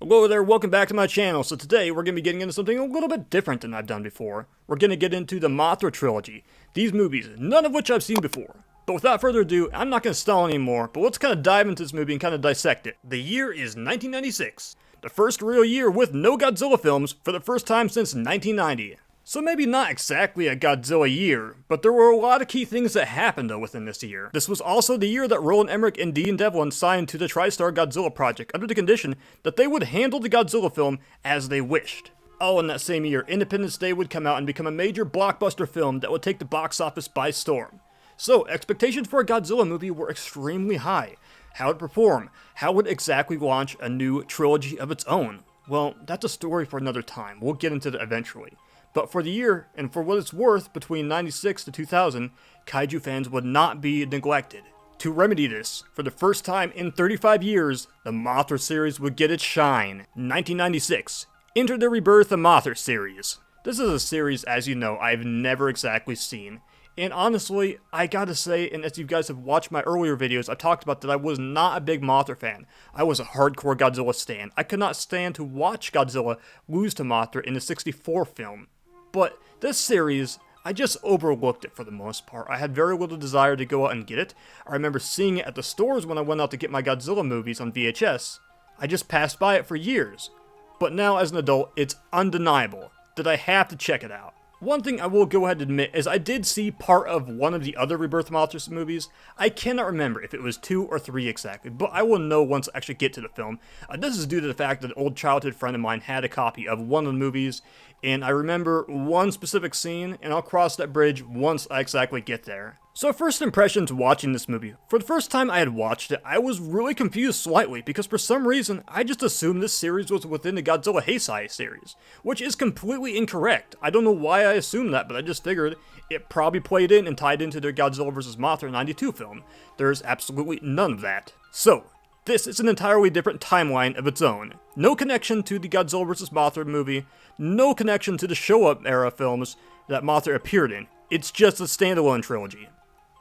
Hello there, welcome back to my channel. So today we're going to be getting into something a little bit different than I've done before. We're going to get into the Mothra trilogy. These movies, none of which I've seen before. But without further ado, I'm not going to stall anymore, but let's kind of dive into this movie and kind of dissect it. The year is 1996. The first real year with no Godzilla films for the first time since 1990. So maybe not exactly a Godzilla year, but there were a lot of key things that happened though within this year. This was also the year that Roland Emmerich and Dean Devlin signed to the TriStar Godzilla project under the condition that they would handle the Godzilla film as they wished. All in that same year, Independence Day would come out and become a major blockbuster film that would take the box office by storm. So, expectations for a Godzilla movie were extremely high. How it would perform? How would it exactly launch a new trilogy of its own? Well, that's a story for another time. We'll get into that eventually. But for the year, and for what it's worth, between 96 to 2000, kaiju fans would not be neglected. To remedy this, for the first time in 35 years, the Mothra series would get its shine. 1996, enter the Rebirth of Mothra series. This is a series, as you know, I've never exactly seen. And honestly, I gotta say, and as you guys have watched my earlier videos, I've talked about that I was not a big Mothra fan. I was a hardcore Godzilla stan. I could not stand to watch Godzilla lose to Mothra in the 64 film. But this series, I just overlooked it for the most part. I had very little desire to go out and get it. I remember seeing it at the stores when I went out to get my Godzilla movies on VHS. I just passed by it for years. But now as an adult, it's undeniable that I have to check it out. One thing I will go ahead and admit is I did see part of one of the other Rebirth Mothra movies. I cannot remember if it was 2 or 3 exactly, but I will know once I actually get to the film. This is due to the fact that an old childhood friend of mine had a copy of one of the movies, and I remember one specific scene, and I'll cross that bridge once I exactly get there. So first impressions watching this movie. For the first time I had watched it, I was really confused slightly because for some reason, I just assumed this series was within the Godzilla Heisei series, which is completely incorrect. I don't know why I assumed that, but I just figured it probably played in and tied into their Godzilla vs. Mothra 92 film. There's absolutely none of that. So, this is an entirely different timeline of its own. No connection to the Godzilla vs. Mothra movie, no connection to the Showa era films that Mothra appeared in. It's just a standalone trilogy.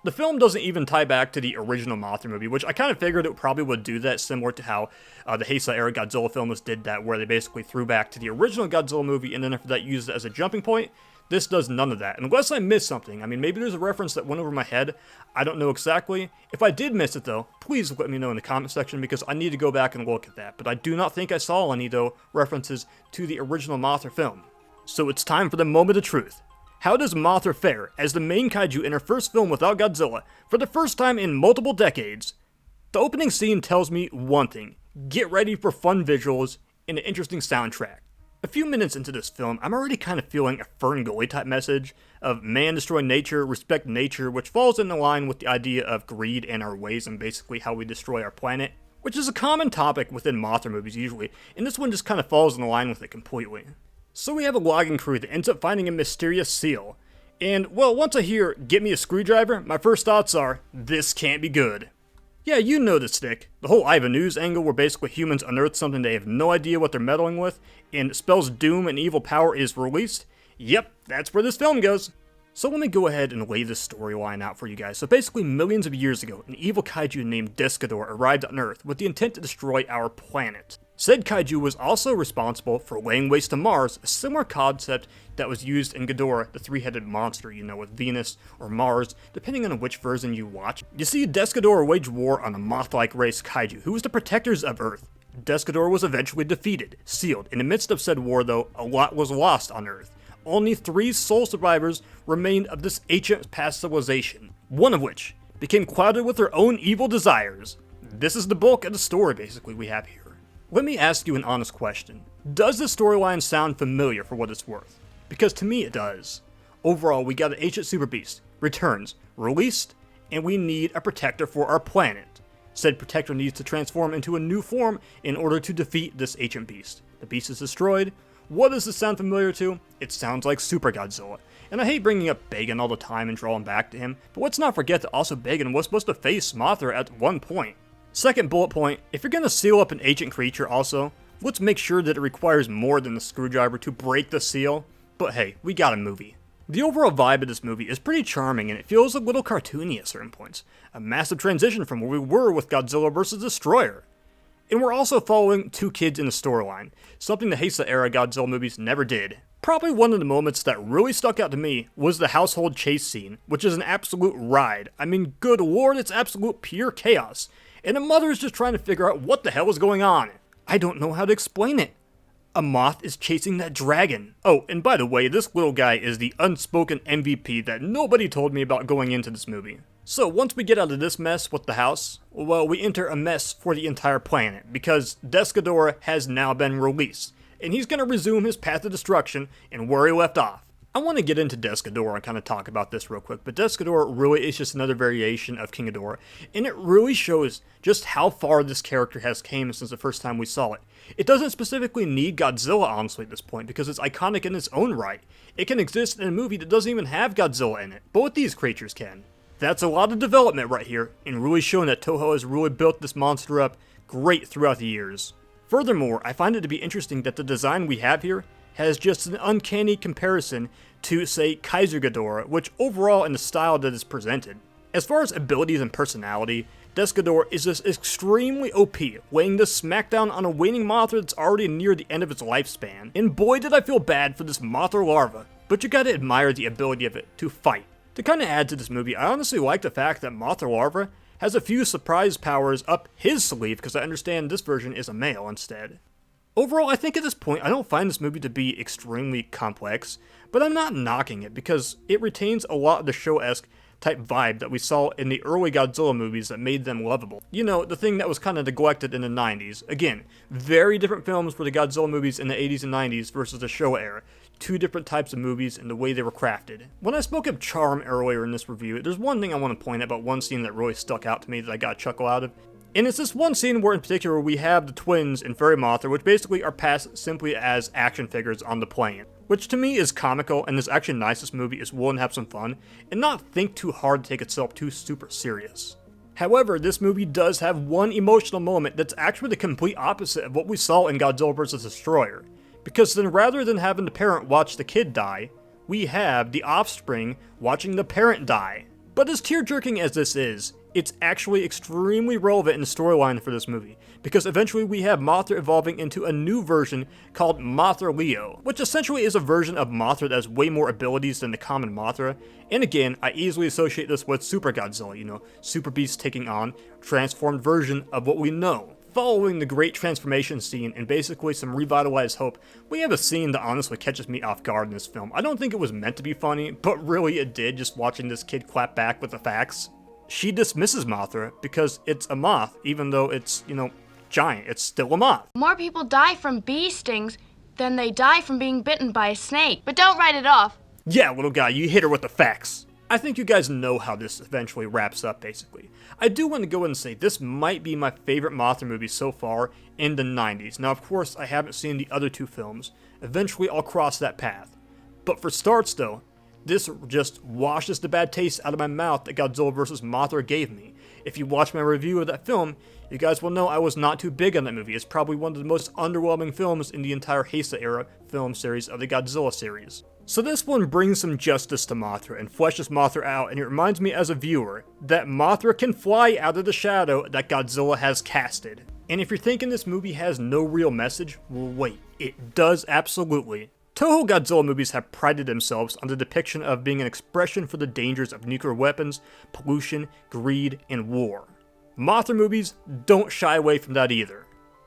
The film doesn't even tie back to the original Mothra movie, which I kind of figured it probably would do that, similar to how the Heisei era Godzilla films did that, where they basically threw back to the original Godzilla movie and then after that used it as a jumping point. This does none of that, unless I missed something. I mean, maybe there's a reference that went over my head. I don't know exactly. If I did miss it, though, please let me know in the comment section, because I need to go back and look at that. But I do not think I saw any, though, references to the original Mothra film. So it's time for the moment of truth. How does Mothra fare as the main kaiju in her first film without Godzilla for the first time in multiple decades? The opening scene tells me one thing: get ready for fun visuals and an interesting soundtrack. A few minutes into this film, I'm already kind of feeling a Ferngully type message of man destroy nature, respect nature, which falls in line with the idea of greed and our ways and basically how we destroy our planet, which is a common topic within Mothra movies usually, and this one just kind of falls in line with it completely. So we have a logging crew that ends up finding a mysterious seal. And, well, once I hear, get me a screwdriver, my first thoughts are, this can't be good. Yeah, you know the stick. The whole I Have a News angle where basically humans unearth something they have no idea what they're meddling with, and spells doom and evil power is released. Yep, that's where this film goes. So let me go ahead and lay this storyline out for you guys. So basically, millions of years ago, an evil kaiju named Descador arrived on Earth with the intent to destroy our planet. Said kaiju was also responsible for laying waste to Mars, a similar concept that was used in Ghidorah, the three-headed monster, you know, with Venus or Mars, depending on which version you watch. You see, Descador waged war on a moth-like race kaiju, who was the protectors of Earth. Descador was eventually defeated, sealed. In the midst of said war, though, a lot was lost on Earth. Only 3 sole survivors remained of this ancient past civilization, one of which became clouded with their own evil desires. This is the bulk of the story, basically, we have here. Let me ask you an honest question. Does this storyline sound familiar for what it's worth? Because to me it does. Overall, we got an ancient super beast, returns, released, and we need a protector for our planet. Said protector needs to transform into a new form in order to defeat this ancient beast. The beast is destroyed. What does this sound familiar to? It sounds like Super Godzilla. And I hate bringing up Bagan all the time and drawing back to him, but let's not forget that also Bagan was supposed to face Mothra at one point. Second bullet point, if you're going to seal up an ancient creature also, let's make sure that it requires more than the screwdriver to break the seal. But hey, we got a movie. The overall vibe of this movie is pretty charming and it feels a little cartoony at certain points. A massive transition from where we were with Godzilla vs. Destroyer. And we're also following two kids in the storyline, something the Heisei-era Godzilla movies never did. Probably one of the moments that really stuck out to me was the household chase scene, which is an absolute ride. I mean, good lord, it's absolute pure chaos. And the mother is just trying to figure out what the hell is going on. I don't know how to explain it. A moth is chasing that dragon. Oh, and by the way, this little guy is the unspoken MVP that nobody told me about going into this movie. So once we get out of this mess with the house, well, we enter a mess for the entire planet, because Descador has now been released, and he's going to resume his path of destruction and where he left off. I want to get into Descador and kind of talk about this real quick, but Descador really is just another variation of King Ghidorah, and it really shows just how far this character has came since the first time we saw it. It doesn't specifically need Godzilla, honestly, at this point, because it's iconic in its own right. It can exist in a movie that doesn't even have Godzilla in it. Both these creatures can. That's a lot of development right here, and really showing that Toho has really built this monster up great throughout the years. Furthermore, I find it to be interesting that the design we have here has just an uncanny comparison to, say, Kaiser Ghidorah, which overall in the style that is presented. As far as abilities and personality, Descador is just extremely OP, laying the smackdown on a waning Mothra that's already near the end of its lifespan. And boy did I feel bad for this Mothra larva, but you gotta admire the ability of it to fight. To kinda add to this movie, I honestly like the fact that Mothra larva has a few surprise powers up his sleeve, because I understand this version is a male instead. Overall, I think at this point, I don't find this movie to be extremely complex, but I'm not knocking it because it retains a lot of the show-esque type vibe that we saw in the early Godzilla movies that made them lovable. You know, the thing that was kind of neglected in the 90s. Again, very different films for the Godzilla movies in the 80s and 90s versus the Showa era. Two different types of movies and the way they were crafted. When I spoke of charm earlier in this review, there's one thing I want to point out about one scene that really stuck out to me that I got a chuckle out of. And it's this one scene where in particular we have the twins in Fairy Mothra, which basically are passed simply as action figures on the plane. Which to me is comical, and is actually nice this movie is willing to have some fun, and not think too hard to take itself too super serious. However, this movie does have one emotional moment that's actually the complete opposite of what we saw in Godzilla vs. Destroyer. Because then rather than having the parent watch the kid die, we have the offspring watching the parent die. But as tear-jerking as this is, it's actually extremely relevant in the storyline for this movie, because eventually we have Mothra evolving into a new version called Mothra Leo, which essentially is a version of Mothra that has way more abilities than the common Mothra, and again, I easily associate this with Super Godzilla, you know, Super Beast taking on transformed version of what we know. Following the great transformation scene and basically some revitalized hope, we have a scene that honestly catches me off guard in this film. I don't think it was meant to be funny, but really it did, just watching this kid clap back with the facts. She dismisses Mothra because it's a moth, even though it's, you know, giant. It's still a moth. More people die from bee stings than they die from being bitten by a snake. But don't write it off. Yeah, little guy, you hit her with the facts. I think you guys know how this eventually wraps up, basically. I do want to go and say this might be my favorite Mothra movie so far in the 90s. Now, of course, I haven't seen the other two films. Eventually, I'll cross that path. But for starts, though, this just washes the bad taste out of my mouth that Godzilla vs. Mothra gave me. If you watch my review of that film, you guys will know I was not too big on that movie. It's probably one of the most underwhelming films in the entire Heisei-era film series of the Godzilla series. So this one brings some justice to Mothra and fleshes Mothra out, and it reminds me as a viewer that Mothra can fly out of the shadow that Godzilla has casted. And if you're thinking this movie has no real message, well wait, it does absolutely. Toho Godzilla movies have prided themselves on the depiction of being an expression for the dangers of nuclear weapons, pollution, greed, and war. Mothra movies don't shy away from that either.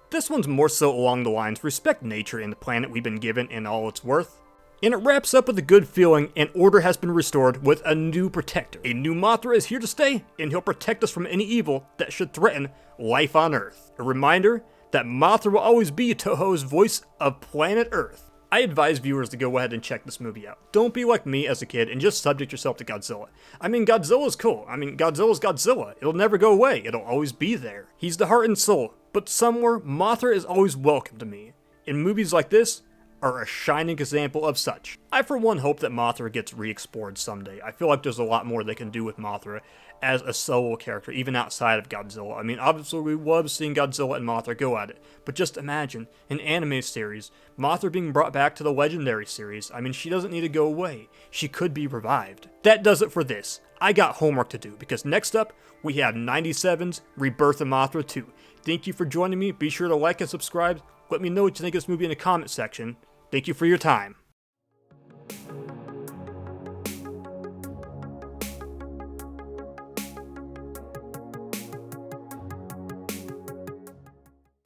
This one's more so along the lines, respect nature and the planet we've been given and all it's worth. And it wraps up with a good feeling, and order has been restored with a new protector. A new Mothra is here to stay, and he'll protect us from any evil that should threaten life on Earth. A reminder that Mothra will always be Toho's voice of planet Earth. I advise viewers to go ahead and check this movie out. Don't be like me as a kid and just subject yourself to Godzilla. I mean, Godzilla's cool. I mean, Godzilla's Godzilla. It'll never go away. It'll always be there. He's the heart and soul. But somewhere, Mothra is always welcome to me. In movies like this, are a shining example of such. I for one hope that Mothra gets re-explored someday. I feel like there's a lot more they can do with Mothra as a solo character, even outside of Godzilla. I mean, obviously we love seeing Godzilla and Mothra go at it, but just imagine, an anime series, Mothra being brought back to the Legendary series. I mean, she doesn't need to go away. She could be revived. That does it for this. I got homework to do, because next up, we have 97's Rebirth of Mothra 2. Thank you for joining me. Be sure to like and subscribe. Let me know what you think of this movie in the comment section. Thank you for your time.